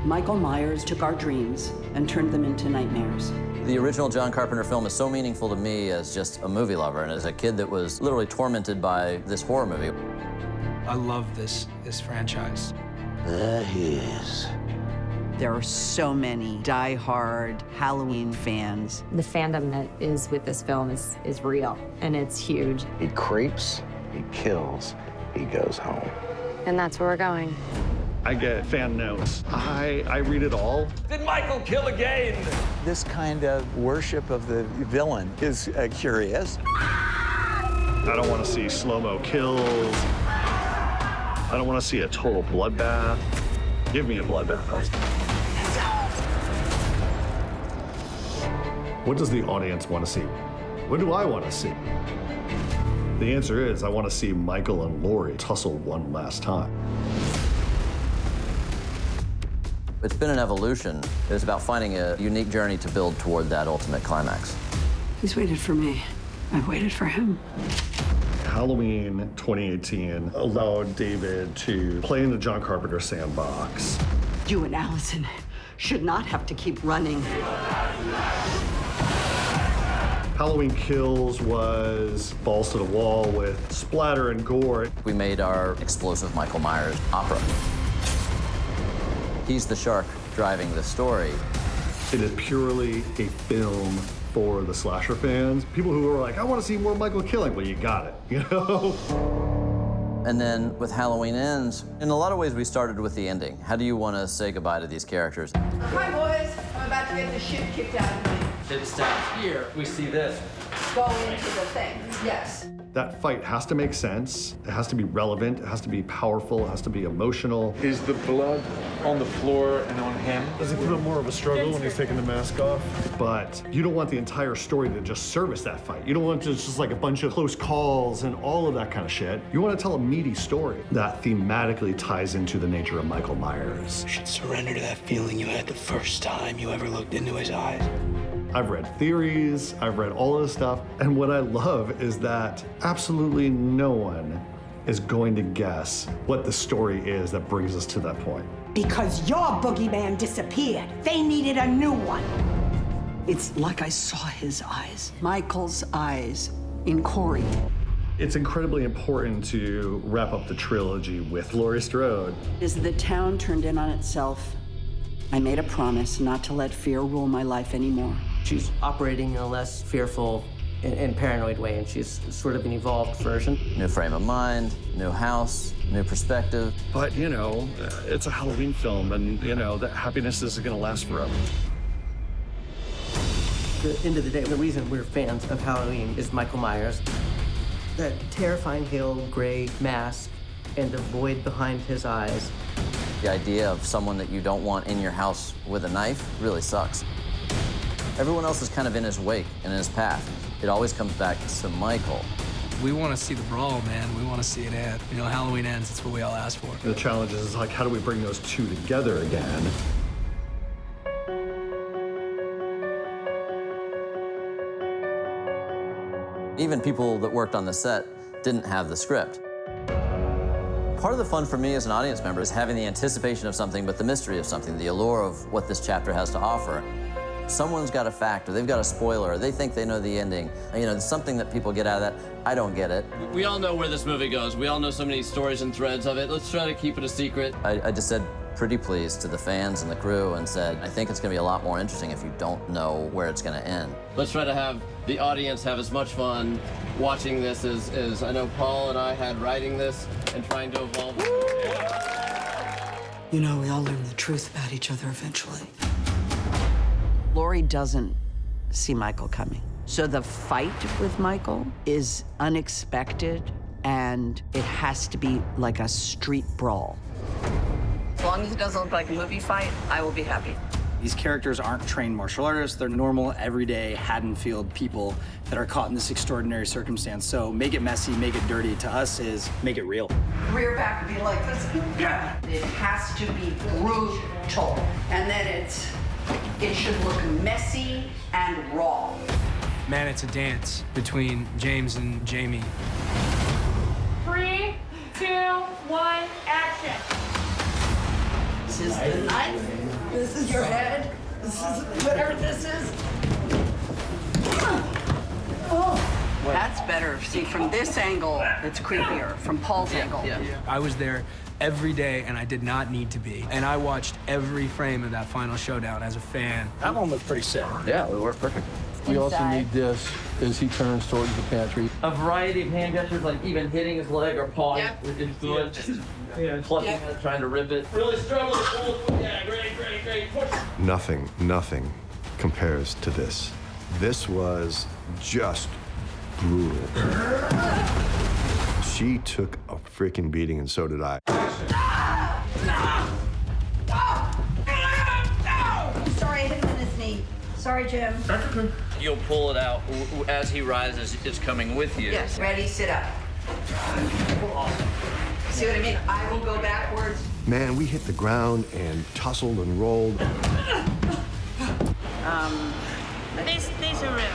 Michael Myers took our dreams and turned them into nightmares. The original John Carpenter film is so meaningful to me as just a movie lover and as a kid that was literally tormented by this horror movie. I love this franchise. There he is. There are so many die-hard Halloween fans. The fandom that is with this film is real, and it's huge. He creeps, he kills, he goes home. And that's where we're going. I get fan notes. I read it all. Did Michael kill again? This kind of worship of the villain is curious. I don't want to see slow-mo kills. I don't want to see a total bloodbath. Give me a bloodbath. What does the audience want to see? What do I want to see? The answer is I want to see Michael and Laurie tussle one last time. It's been an evolution. It's about finding a unique journey to build toward that ultimate climax. He's waited for me. I've waited for him. Halloween 2018 allowed David to play in the John Carpenter sandbox. You and Allison should not have to keep running. Halloween Kills was balls to the wall with splatter and gore. We made our explosive Michael Myers opera. He's the shark driving the story. It is purely a film for the slasher fans. People who are like, I want to see more Michael killing. Well, you got it, you know? And then with Halloween Ends, in a lot of ways we started with the ending. How do you want to say goodbye to these characters? Hi, boys. I'm about to get the shit kicked out of me. It stops here. We see this. Go into the thing. Yes. That fight has to make sense. It has to be relevant. It has to be powerful. It has to be emotional. Is the blood on the floor and on him? Does he put up more of a struggle when he's taking the mask off? But you don't want the entire story to just service that fight. You don't want to just like a bunch of close calls and all of that kind of shit. You want to tell a meaty story that thematically ties into the nature of Michael Myers. You should surrender to that feeling you had the first time you ever looked into his eyes. I've read theories, I've read all of this stuff, and what I love is that absolutely no one is going to guess what the story is that brings us to that point. Because your boogeyman disappeared. They needed a new one. It's like I saw his eyes, Michael's eyes, in Corey. It's incredibly important to wrap up the trilogy with Laurie Strode. As the town turned in on itself, I made a promise not to let fear rule my life anymore. She's operating in a less fearful and paranoid way, and she's sort of an evolved version. New frame of mind, new house, new perspective. But, you know, it's a Halloween film, and, you know, that happiness isn't going to last forever. At the end of the day, the reason we're fans of Halloween is Michael Myers. That terrifying pale gray mask and the void behind his eyes. The idea of someone that you don't want in your house with a knife really sucks. Everyone else is kind of in his wake and in his path. It always comes back to Michael. We want to see the brawl, man. We want to see it end. You know, Halloween Ends, that's what we all asked for. The challenge is like, how do we bring those two together again? Even people that worked on the set didn't have the script. Part of the fun for me as an audience member is having the anticipation of something, but the mystery of something, the allure of what this chapter has to offer. Someone's got a fact, or they've got a spoiler, or they think they know the ending. You know, there's something that people get out of that. I don't get it. We all know where this movie goes. We all know so many stories and threads of it. Let's try to keep it a secret. I just said pretty please to the fans and the crew and said, I think it's gonna be a lot more interesting if you don't know where it's gonna end. Let's try to have the audience have as much fun watching this as I know Paul and I had writing this and trying to evolve. You know, we all learn the truth about each other eventually. Laurie doesn't see Michael coming. So the fight with Michael is unexpected, and it has to be like a street brawl. As long as it doesn't look like a movie fight, I will be happy. These characters aren't trained martial artists. They're normal, everyday, Haddonfield people that are caught in this extraordinary circumstance. So make it messy, make it dirty. To us is make it real. Rear back would be like this. It has to be brutal. And then it should look messy and raw. Man, it's a dance between James and Jamie. 3, 2, 1, action. This is the knife. This is your head. This is whatever this is. Oh. That's better. See, from this angle, it's creepier. From Paul's angle. I was there every day, and I did not need to be. And I watched every frame of that final showdown as a fan. That one was pretty sick. Yeah, it worked perfect. We also need this as he turns towards the pantry. A variety of hand gestures, like even hitting his leg or pawing is good. Plucking it, trying to rip it. Really struggle to pull. Yeah, great. Push. Nothing compares to this. This was just brutal. She took a freaking beating, and so did I. Sorry, I hit him in his knee. Sorry, Jim. You'll pull it out as he rises. It's coming with you. Yes, ready, sit up. See what I mean? I will go backwards. Man, we hit the ground and tussled and rolled. These are real.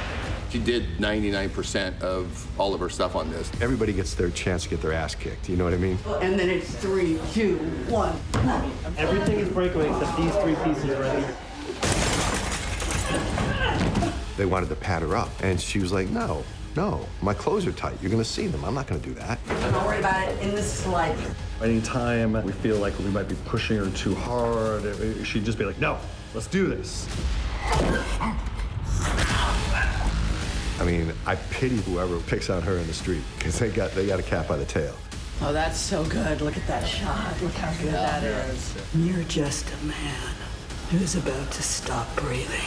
She did 99% of all of her stuff on this. Everybody gets their chance to get their ass kicked, you know what I mean? And then it's 3, 2, 1. Everything is breakaway except these 3 pieces right here. They wanted to pat her up, and she was like, no, my clothes are tight. You're gonna see them. I'm not gonna do that. Don't worry about it. In the slide. Anytime we feel like we might be pushing her too hard, she'd just be like, no, let's do this. I mean, I pity whoever picks on her in the street, because they got a cat by the tail. Oh, that's so good. Look at that shot. Look how good that is. You're just a man who's about to stop breathing.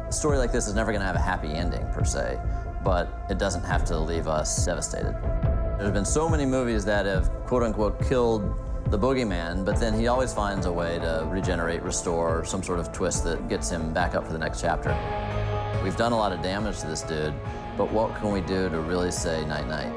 A story like this is never going to have a happy ending, per se, but it doesn't have to leave us devastated. There's been so many movies that have, quote-unquote, killed the boogeyman, but then he always finds a way to regenerate, restore, some sort of twist that gets him back up for the next chapter. We've done a lot of damage to this dude, but what can we do to really say night-night?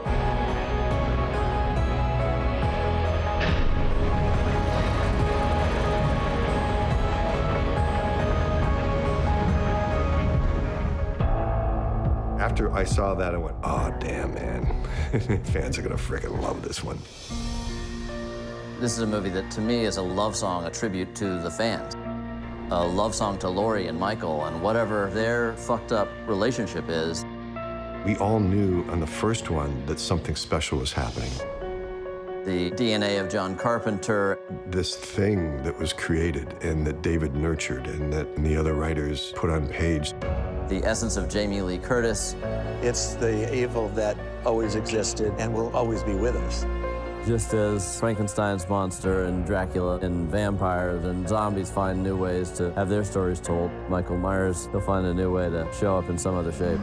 After I saw that, I went, oh, damn, man. Fans are gonna frickin' love this one. This is a movie that, to me, is a love song, a tribute to the fans. A love song to Laurie and Michael and whatever their fucked up relationship is. We all knew on the first one that something special was happening. The DNA of John Carpenter. This thing that was created and that David nurtured and that the other writers put on page. The essence of Jamie Lee Curtis. It's the evil that always existed and will always be with us. Just as Frankenstein's monster and Dracula and vampires and zombies find new ways to have their stories told, Michael Myers, he'll find a new way to show up in some other shape.